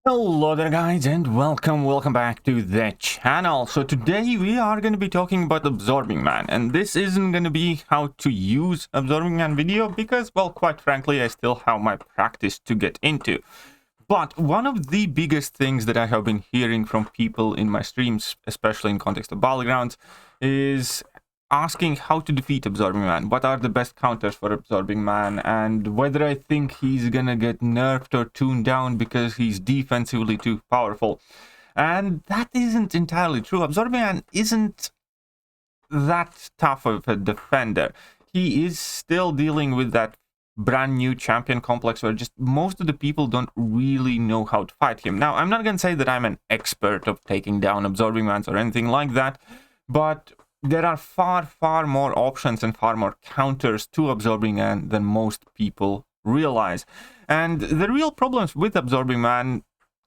Hello there guys, and welcome back to the channel. So today we are going to be talking about Absorbing Man, and this isn't going to be how to use Absorbing Man video because, well, quite frankly, I still have my practice to get into. But one of the biggest things that I have been hearing from people in my streams, especially in context of Battlegrounds, is asking how to defeat Absorbing Man. What are the best counters for Absorbing Man, and whether I think he's gonna get nerfed or tuned down because he's defensively too powerful. And that isn't entirely true. Absorbing Man isn't that tough of a defender. He is still dealing with that brand new champion complex where just most of the people don't really know how to fight him. Now, I'm not gonna say that I'm an expert of taking down Absorbing Mans or anything like that, but there are far more options and far more counters to Absorbing Man than most people realize. And the real problems with Absorbing Man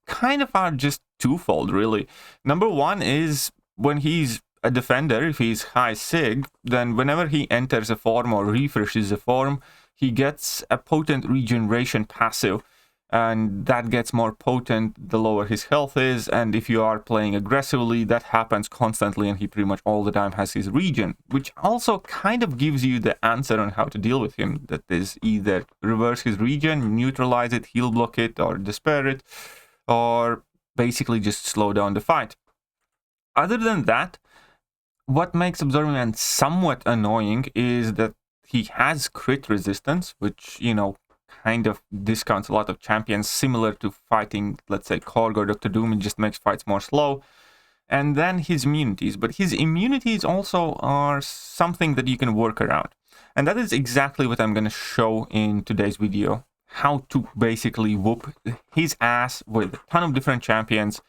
kind of are just twofold, really. Number one is when he's a defender, if he's high sig, then whenever he enters a form or refreshes a form, he gets a potent regeneration passive. And that gets more potent the lower his health is, and if you are playing aggressively, that happens constantly, and he pretty much all the time has his regen, which also kind of gives you the answer on how to deal with him. That is either reverse his regen, neutralize it, heal block it, or despair it, or basically just slow down the fight. Other than that, what makes Absorbing Man somewhat annoying is that he has crit resistance, which, you know, kind of discounts a lot of champions, similar to fighting, let's say, Gore or Dr. Doom. It just makes fights more slow. And then his immunities. But his immunities also are something that you can work around. And that is exactly what I'm going to show in today's video. How to basically whoop his ass with a ton of different champions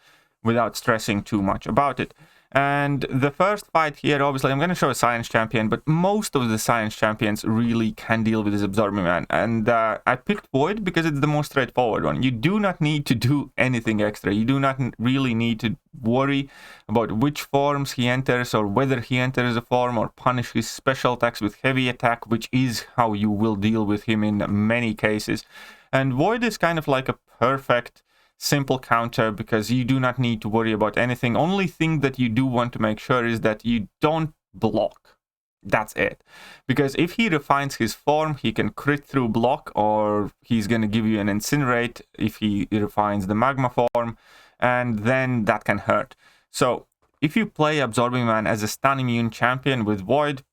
without stressing too much about it. And the first fight here, obviously, I'm going to show a science champion, but most of the science champions really can deal with this Absorbing Man. And I picked Void because it's the most straightforward one. You do not need to do anything extra. You do not really need to worry about which forms he enters or whether he enters a form or punish his special attacks with heavy attack, which is how you will deal with him in many cases. And Void is kind of like a perfect simple counter because you do not need to worry about anything. Only thing that you do want to make sure is that you don't block. That's it. Because if he refines his form, he can crit through block, or he's going to give you an incinerate if he refines the magma form, and then that can hurt. So if you play Absorbing Man as a stun immune champion with Void,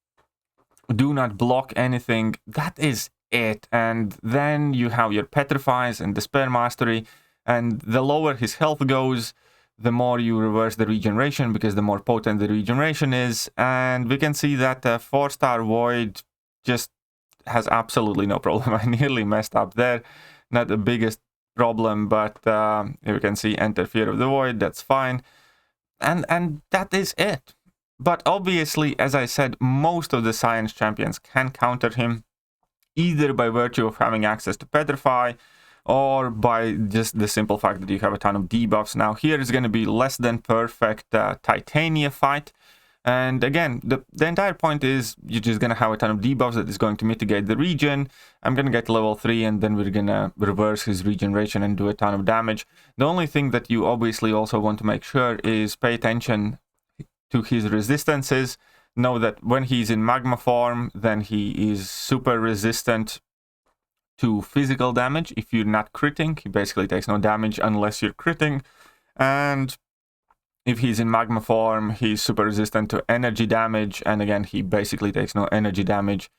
do not block anything. That is it. And then you have your Petrifies and Despair Mastery. And the lower his health goes, the more you reverse the regeneration, because the more potent the regeneration is. And we can see that 4-star Void just has absolutely no problem. I nearly messed up there. Not the biggest problem, but you can see enter Fear of the Void. That's fine. And that is it. But obviously, as I said, most of the science champions can counter him, either by virtue of having access to Petrify, or by just the simple fact that you have a ton of debuffs. Now here is going to be less than perfect Titania fight. And again, the entire point is you're just going to have a ton of debuffs that is going to mitigate the regen. I'm going to get level 3 and then we're going to reverse his regeneration and do a ton of damage. The only thing that you obviously also want to make sure is pay attention to his resistances. Know that when he's in magma form, then he is super resistant to physical damage. If you're not critting, he basically takes no damage unless you're critting. And if he's in magma form, he's super resistant to energy damage, and again, he basically takes no energy damage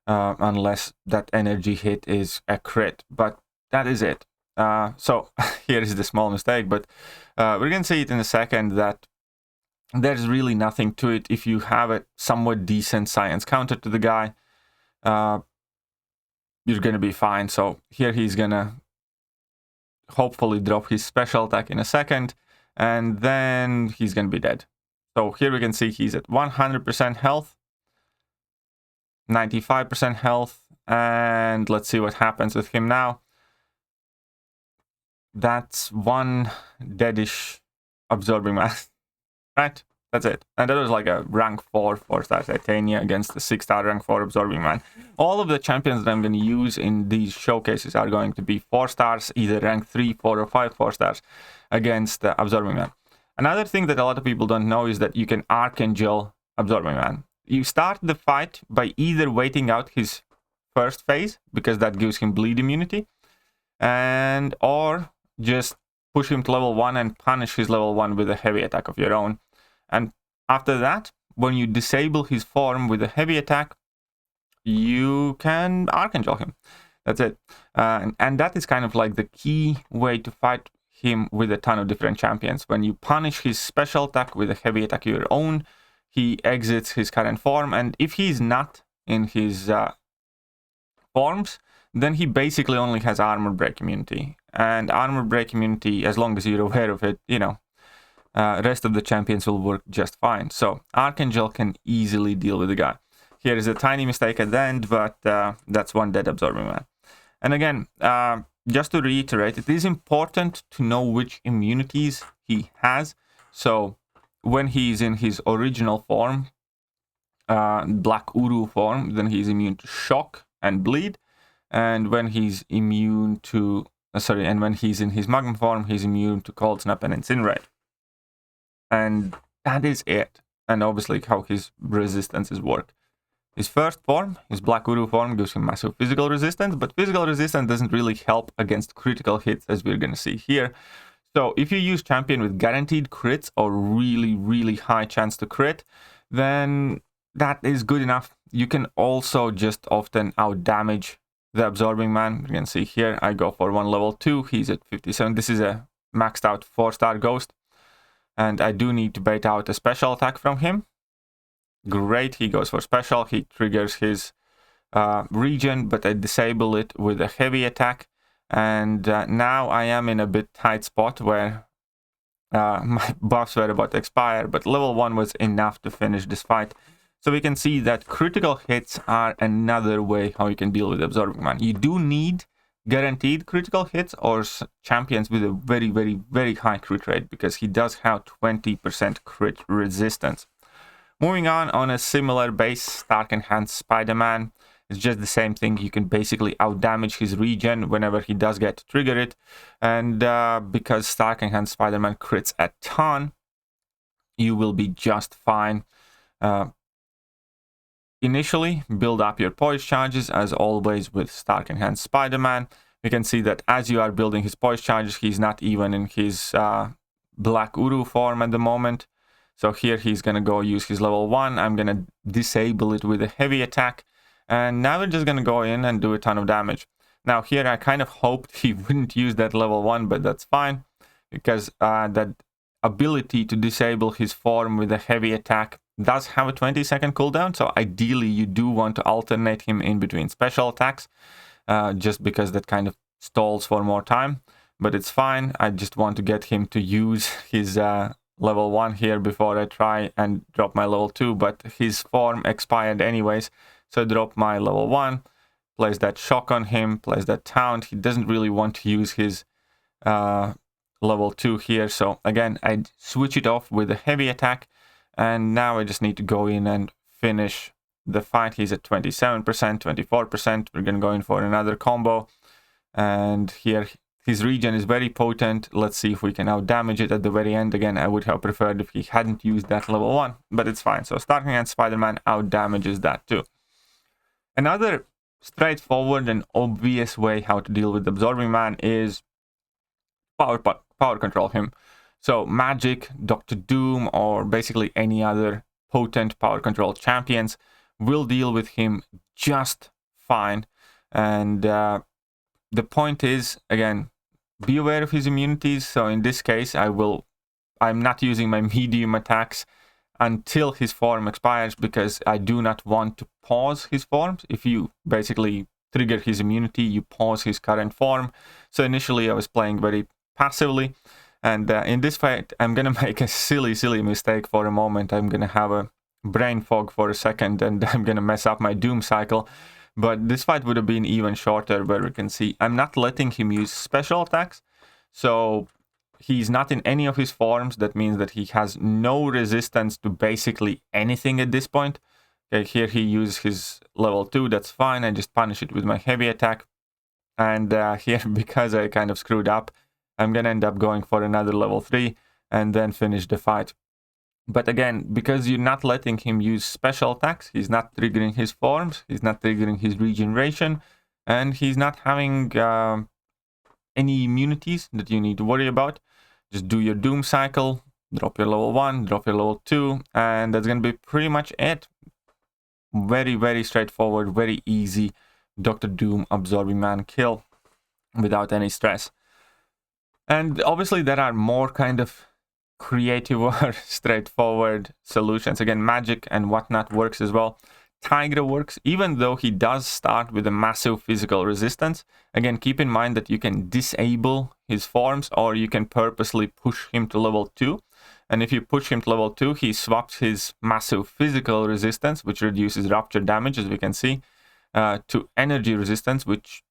unless that energy hit is a crit. But that is it. So here is the small mistake, but we're gonna see it in a second that there's really nothing to it. If you have a somewhat decent science counter to the guy, you're gonna be fine. So here he's gonna hopefully drop his special attack in a second, and then he's gonna be dead. So here we can see he's at 100% health, 95% health, and let's see what happens with him now. That's one deadish Absorbing Man, right? That's it. And that was like a rank 4 4-star Titania against the 6-star rank 4 Absorbing Man. All of the champions that I'm going to use in these showcases are going to be 4 stars, either rank 3, 4, or 5 4-stars against the Absorbing Man. Another thing that a lot of people don't know is that you can Archangel Absorbing Man. You start the fight by either waiting out his first phase, because that gives him bleed immunity, and or just push him to level 1 and punish his level 1 with a heavy attack of your own. And after that, when you disable his form with a heavy attack, you can Archangel him. That's it. And that is kind of like the key way to fight him with a ton of different champions. When you punish his special attack with a heavy attack of your own, he exits his current form, and if he's not in his forms, then he basically only has armor break immunity. And armor break immunity, as long as you're aware of it, you know, rest of the champions will work just fine. So Archangel can easily deal with the guy. Here is a tiny mistake at the end, but that's one dead Absorbing Man. And again, just to reiterate, it is important to know which immunities he has. So when he's in his original form, Black Uru form, then he's immune to shock and bleed. And when he's immune to, and when he's in his Magma form, he's immune to Cold Snap and Incinerate. And that is it. And obviously how his resistances work. His first form, his Black Uru form, gives him massive physical resistance, but physical resistance doesn't really help against critical hits, as we're going to see here. So if you use champion with guaranteed crits or really, really high chance to crit, then that is good enough. You can also just often outdamage the Absorbing Man. You can see here, I go for one level 2, he's at 57. This is a maxed out 4-star ghost. And I do need to bait out a special attack from him. Great, he goes for special, he triggers his regen, but I disable it with a heavy attack. And now I am in a bit tight spot where my buffs were about to expire, but level 1 was enough to finish this fight. So we can see that critical hits are another way how you can deal with Absorbing Man. You do need guaranteed critical hits or champions with a very, very, very high crit rate, because he does have 20% crit resistance. Moving on a similar base, Stark Enhanced Spider-Man. It's just the same thing. You can basically outdamage his regen whenever he does get to trigger it. And because Stark Enhanced Spider-Man crits a ton, you will be just fine. Initially, build up your poise charges, as always with Stark Enhanced Spider-Man. You can see that as you are building his poise charges, he's not even in his Black Uru form at the moment. So here he's going to go use his level 1. I'm going to disable it with a heavy attack. And now we're just going to go in and do a ton of damage. Now here I kind of hoped he wouldn't use that level 1, but that's fine. Because that ability to disable his form with a heavy attack does have a 20-second cooldown. So ideally you do want to alternate him in between special attacks. Just because that kind of stalls for more time. But it's fine. I just want to get him to use his level 1 here before I try and drop my level 2, but his form expired anyways, so I drop my level 1, place that shock on him, place that taunt. He doesn't really want to use his level 2 here, so again I switch it off with a heavy attack, and now I just need to go in and finish the fight. He's at 27%, 24%. We're gonna go in for another combo, and here his regen is very potent. Let's see if we can outdamage it at the very end. Again, I would have preferred if he hadn't used that level 1, but it's fine. So Stark Enhanced Spider-Man outdamages that too. Another straightforward and obvious way how to deal with Absorbing Man is power control him. So Magic, Dr. Doom, or basically any other potent power control champions will deal with him just fine. And the point is, again, be aware of his immunities. So in this case, I'm not using my medium attacks until his form expires, because I do not want to pause his forms. If you basically trigger his immunity, you pause his current form. So initially I was playing very passively, and in this fight I'm gonna make a silly mistake for a moment. I'm gonna have a brain fog for a second, and I'm gonna mess up my Doom cycle. But this fight would have been even shorter, where we can see I'm not letting him use special attacks. So he's not in any of his forms. That means that he has no resistance to basically anything at this point. Okay, here he uses his level 2. That's fine. I just punish it with my heavy attack. And here, because I kind of screwed up, I'm going to end up going for another level 3 and then finish the fight. But again, because you're not letting him use special attacks, he's not triggering his forms, he's not triggering his regeneration, and he's not having any immunities that you need to worry about. Just do your Doom cycle, drop your level 1, drop your level 2, and that's going to be pretty much it. Very, very straightforward, very easy Dr. Doom Absorbing Man kill without any stress. And obviously there are more kind of creative or straightforward solutions. Again, magic and whatnot works as well. Tigra works, even though he does start with a massive physical resistance. Again, keep in mind that you can disable his forms or you can purposely push him to level 2. And if you push him to level 2, he swaps his massive physical resistance, which reduces rupture damage, as we can see, to energy resistance, which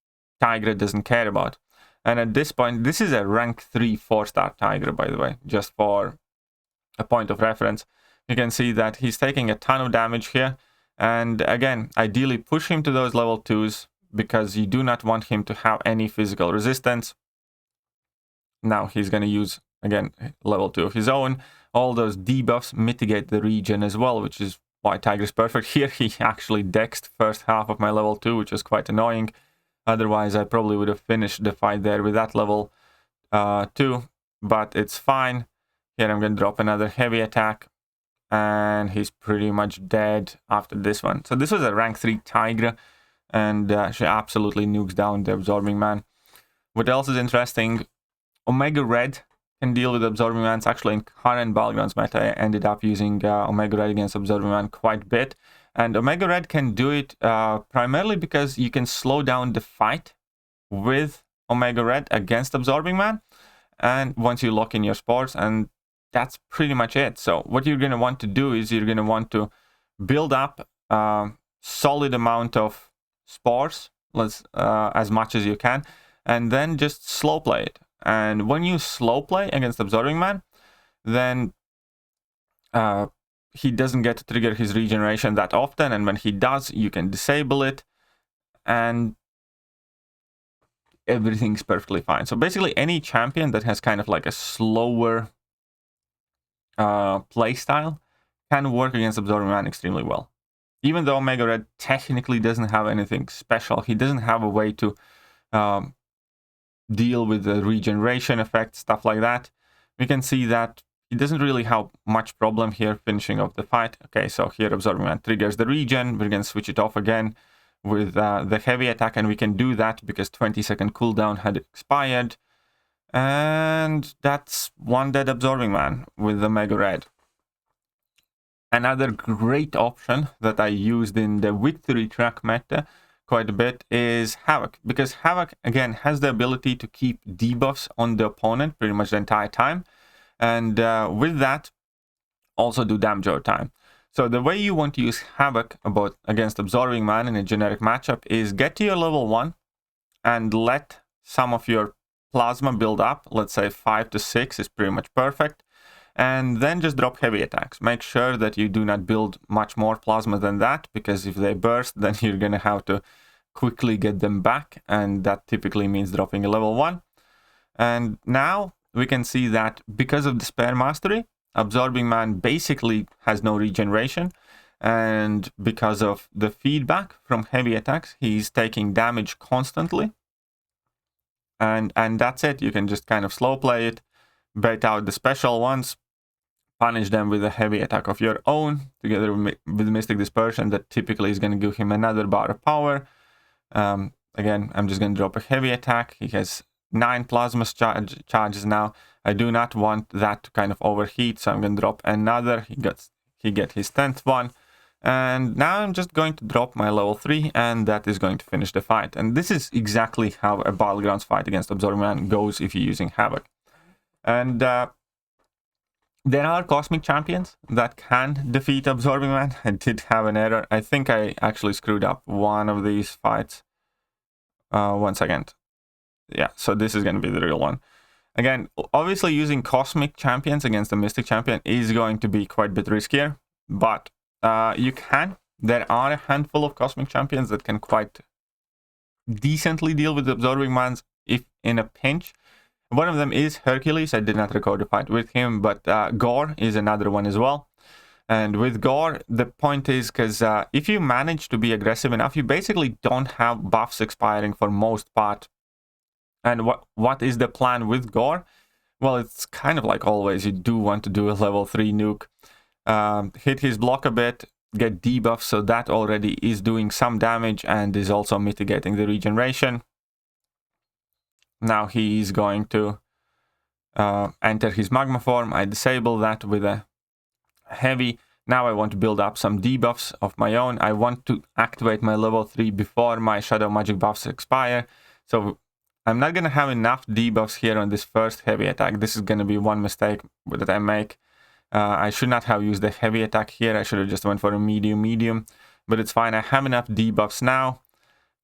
Tigra doesn't care about. And at this point, this is a rank 3 4-star Tigra, by the way, just for a point of reference. You can see that he's taking a ton of damage here. And again, ideally push him to those level 2s because you do not want him to have any physical resistance. Now he's going to use, again, level 2 of his own. All those debuffs mitigate the regen as well, which is why Tigra is perfect. Here he actually dexed first half of my level 2, which was quite annoying. Otherwise, I probably would have finished the fight there with that level 2, but it's fine. Here I'm going to drop another heavy attack, and he's pretty much dead after this one. So this was a rank 3 Tigra, and she absolutely nukes down the Absorbing Man. What else is interesting? Omega Red can deal with Absorbing Man. It's actually in current Battlegrounds meta. I ended up using Omega Red against Absorbing Man quite a bit. And Omega Red can do it primarily because you can slow down the fight with Omega Red against Absorbing Man. And once you lock in your spores, and that's pretty much it. So what you're going to want to do is you're going to want to build up a solid amount of spores, as much as you can, and then just slow play it. And when you slow play against Absorbing Man, then he doesn't get to trigger his regeneration that often, and when he does, you can disable it, and everything's perfectly fine. So basically, any champion that has kind of like a slower play style can work against Absorbing Man extremely well. Even though Omega Red technically doesn't have anything special, he doesn't have a way to deal with the regeneration effect, stuff like that. We can see that he doesn't really have much problem here finishing off the fight. Okay, so here Absorbing Man triggers the regen. We're going to switch it off again with the heavy attack, and we can do that because 20-second cooldown had expired. And that's one dead Absorbing Man with the Omega Red. Another great option that I used in the victory track meta quite a bit is Havoc, because Havoc, again, has the ability to keep debuffs on the opponent pretty much the entire time. And with that, also do damage over time. So the way you want to use Havoc against Absorbing Man in a generic matchup is get to your level 1 and let some of your plasma build up. Let's say 5 to 6 is pretty much perfect. And then just drop heavy attacks. Make sure that you do not build much more plasma than that, because if they burst, then you're going to have to quickly get them back. And that typically means dropping a level 1. And now we can see that because of the Spare Mastery, Absorbing Man basically has no regeneration. And because of the feedback from heavy attacks, he's taking damage constantly. And that's it. You can just kind of slow play it, bait out the special ones, punish them with a heavy attack of your own, together with Mystic Dispersion that typically is going to give him another bar of power. Again, I'm just going to drop a heavy attack. He has 9 plasma charges now. I do not want that to kind of overheat, so I'm going to drop another. He gets his 10th one. And now I'm just going to drop my level 3, and that is going to finish the fight. And this is exactly how a Battlegrounds fight against Absorbing Man goes if you're using Havoc. And there are Cosmic Champions that can defeat Absorbing Man. I did have an error. I think I actually screwed up one of these fights. 1 second. Yeah, so this is going to be the real one. Again, obviously using Cosmic Champions against the Mystic Champion is going to be quite a bit riskier, but you can. There are a handful of Cosmic Champions that can quite decently deal with the Absorbing Mans if in a pinch. One of them is Hercules. I did not record a fight with him, but Gore is another one as well. And with Gore, the point is, because if you manage to be aggressive enough, you basically don't have buffs expiring for most part. And what is the plan with Gore? Well, it's kind of like always. You do want to do a level 3 nuke. Hit his block a bit, get debuffs, so that already is doing some damage and is also mitigating the regeneration. Now he is going to enter his magma form. I disable that with a heavy. Now I want to build up some debuffs of my own. I want to activate my level 3 before my shadow magic buffs expire. So I'm not going to have enough debuffs here on this first heavy attack. This is going to be one mistake that I make. I should not have used the heavy attack here. I should have just went for a medium, but it's fine. I have enough debuffs now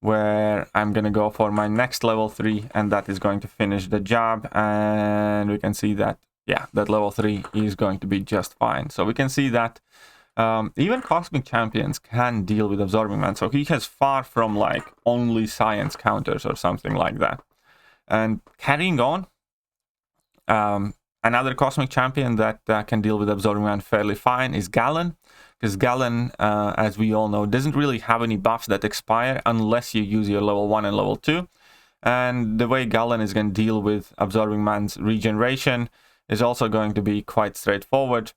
where I'm going to go for my next level 3, and that is going to finish the job. And we can see that, yeah, that level 3 is going to be just fine. So we can see that even Cosmic Champions can deal with Absorbing Man. So he has far from like only science counters or something like that. And carrying on, another Cosmic Champion that can deal with Absorbing Man fairly fine is Galen. Because Galen, as we all know, doesn't really have any buffs that expire unless you use your level 1 and level 2. And the way Galen is going to deal with Absorbing Man's regeneration is also going to be quite straightforward.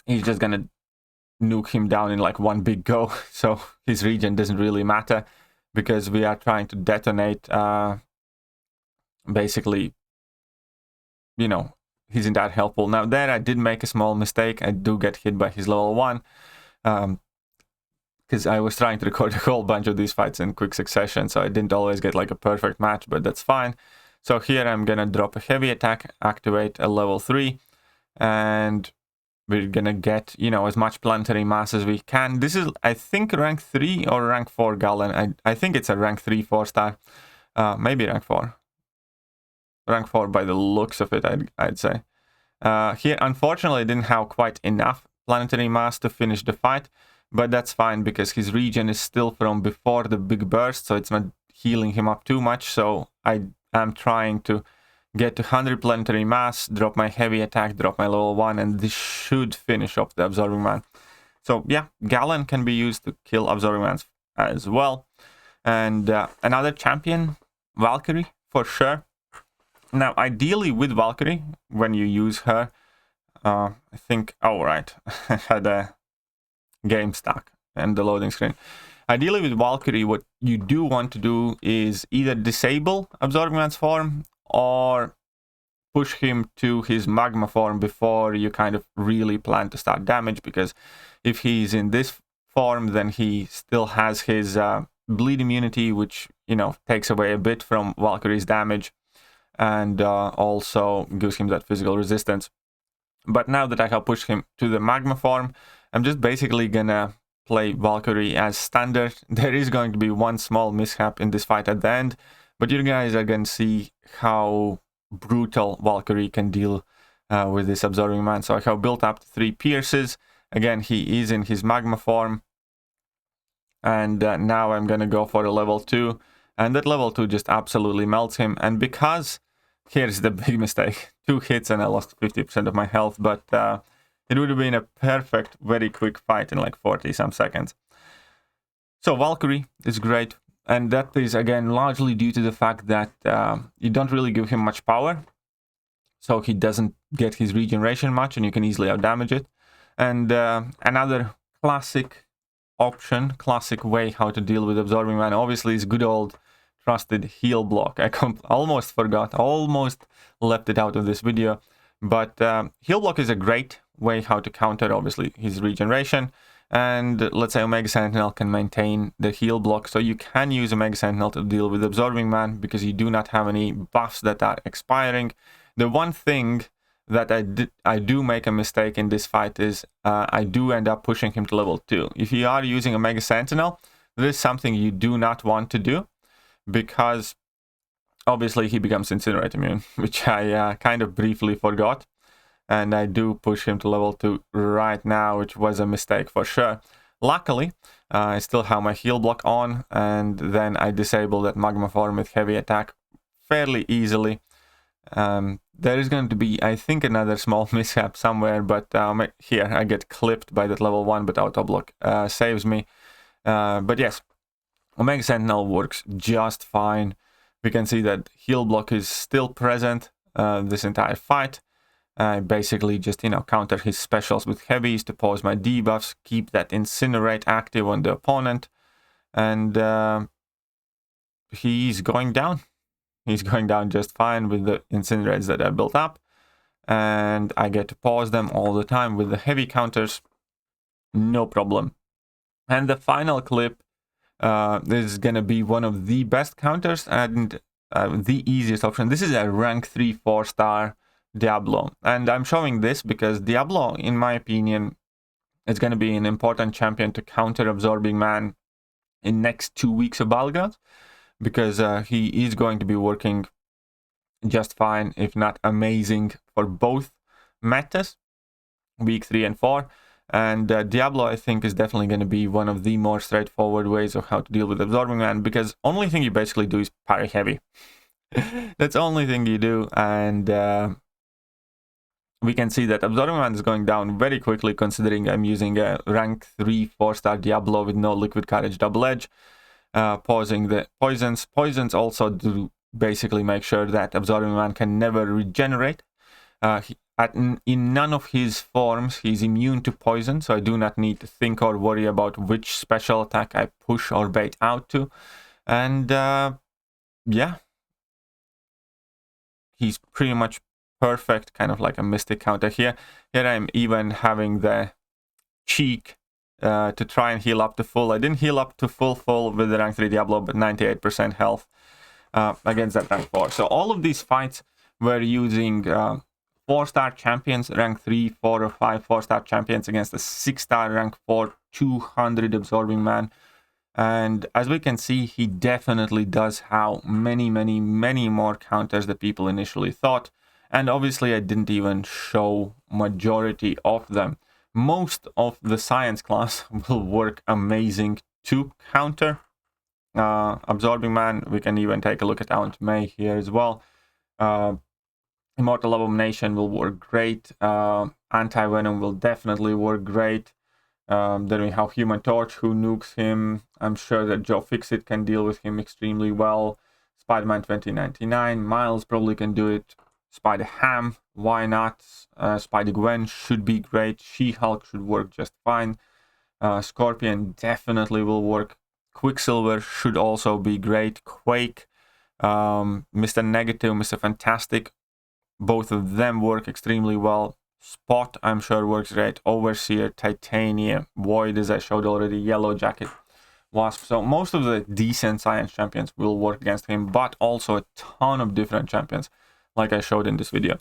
He's just going to nuke him down in like one big go. So his regen doesn't really matter because we are trying to detonate basically, you know, his entire health pool. Now there I did make a small mistake. I do get hit by his level 1 because I was trying to record a whole bunch of these fights in quick succession, so I didn't always get like a perfect match, but that's fine. So here I'm gonna drop a heavy attack, activate a level 3, and we're gonna get, you know, as much planetary mass as we can. This is, I think, rank 3 or rank 4 Galen. I think it's a rank 3 4-star, maybe rank 4. Rank 4 by the looks of it, I'd say. Here, unfortunately, I didn't have quite enough planetary mass to finish the fight, but that's fine because his regen is still from before the big burst, so it's not healing him up too much. So I am trying to get to 100 planetary mass, drop my heavy attack, drop my level 1, and this should finish off the Absorbing Man. So yeah, Galen can be used to kill Absorbing Man as well. And another champion, Valkyrie, for sure. Now, ideally with Valkyrie, when you use her, I think, oh right, I had a game stuck and the loading screen. Ideally with Valkyrie, what you do want to do is either disable Absorbing Man's form or push him to his magma form before you kind of really plan to start damage, because if he's in this form, then he still has his bleed immunity, which, you know, takes away a bit from Valkyrie's damage. And also gives him that physical resistance. But now that I have pushed him to the magma form, I'm just basically gonna play Valkyrie as standard. There is going to be one small mishap in this fight at the end, but you guys are gonna see how brutal Valkyrie can deal with this Absorbing Man. So I have built up 3 pierces. Again, he is in his magma form. And now I'm gonna go for a level 2. And that level 2 just absolutely melts him. And because, here's the big mistake, 2 hits and I lost 50% of my health, but it would have been a perfect, very quick fight in like 40 some seconds. So Valkyrie is great. And that is, again, largely due to the fact that you don't really give him much power. So he doesn't get his regeneration much and you can easily outdamage it. And another classic option, classic way how to deal with Absorbing Man, obviously, is good old trusted heal block. I almost forgot, almost left it out of this video, but heal block is a great way how to counter, obviously, his regeneration. And let's say Omega Sentinel can maintain the heal block, so you can use Omega Sentinel to deal with Absorbing Man because you do not have any buffs that are expiring. The one thing that I do make a mistake in this fight is I do end up pushing him to level 2. If you are using Omega Sentinel, this is something you do not want to do, because obviously he becomes Incinerate immune, which I kind of briefly forgot. And I do push him to level 2 right now, which was a mistake for sure. Luckily, I still have my heal block on, and then I disable that magma form with heavy attack fairly easily. There is going to be, I think, another small mishap somewhere, but here I get clipped by that level 1, but auto block saves me. But yes, Omega Sentinel works just fine. We can see that heal block is still present this entire fight. I basically just, counter his specials with heavies to pause my debuffs, keep that Incinerate active on the opponent, and he's going down. He's going down just fine with the Incinerates that I built up, and I get to pause them all the time with the heavy counters, no problem. And the final clip is gonna be one of the best counters and the easiest option. This is a rank 3 4-star Diablo, and I'm showing this because Diablo, in my opinion, is going to be an important champion to counter Absorbing Man in next 2 weeks of Battlegrounds, because he is going to be working just fine, if not amazing, for both metas, week 3 and 4. And Diablo, I think, is definitely going to be one of the more straightforward ways of how to deal with Absorbing Man, because only thing you basically do is parry heavy. That's the only thing you do, and we can see that Absorbing Man is going down very quickly, considering I'm using a rank 3 4-star Diablo with no Liquid Courage double edge. Pausing the poisons. Poisons also do basically make sure that Absorbing Man can never regenerate. In none of his forms, he's immune to poison, so I do not need to think or worry about which special attack I push or bait out to. And yeah, he's pretty much perfect, kind of like a mystic counter here. Here I'm even having the cheek to try and heal up to full. I didn't heal up to full with the rank 3 Diablo, but 98% health against that rank 4. So all of these fights were using 4-star champions, rank 3, 4 or 5 4-star champions against a 6-star rank 4 200 Absorbing Man. And as we can see, he definitely does have many more counters than people initially thought. And obviously I didn't even show majority of them. Most of the science class will work amazing to counter Absorbing Man. We can even take a look at Aunt May here as well. Immortal Abomination will work great. Anti-Venom will definitely work great. Then we have Human Torch, who nukes him. I'm sure that Joe Fixit can deal with him extremely well. Spider-Man 2099, Miles probably can do it. Spider-Ham, why not? Spider-Gwen should be great. She-Hulk should work just fine. Scorpion definitely will work. Quicksilver should also be great. Quake, Mr. Negative, Mr. Fantastic, both of them work extremely well. Spot, I'm sure, works great. Overseer, Titania, Void, as I showed already, Yellow Jacket, Wasp. So most of the decent science champions will work against him, but also a ton of different champions, like I showed in this video.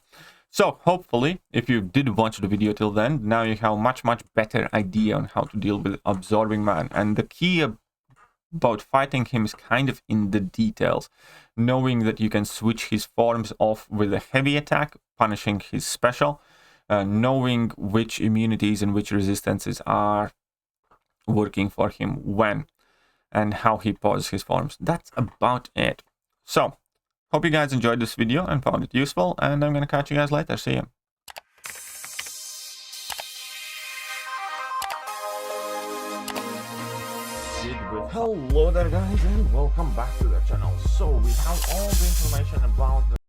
So hopefully, if you did watch the video till then, now you have much better idea on how to deal with Absorbing Man. And the key about fighting him is kind of in the details. Knowing that you can switch his forms off with a heavy attack, punishing his special. Knowing which immunities and which resistances are working for him when, and how he pauses his forms. That's about it. So, hope you guys enjoyed this video and found it useful, and I'm gonna catch you guys later. See ya. Hello there guys, and welcome back to the channel. So we have all the information about the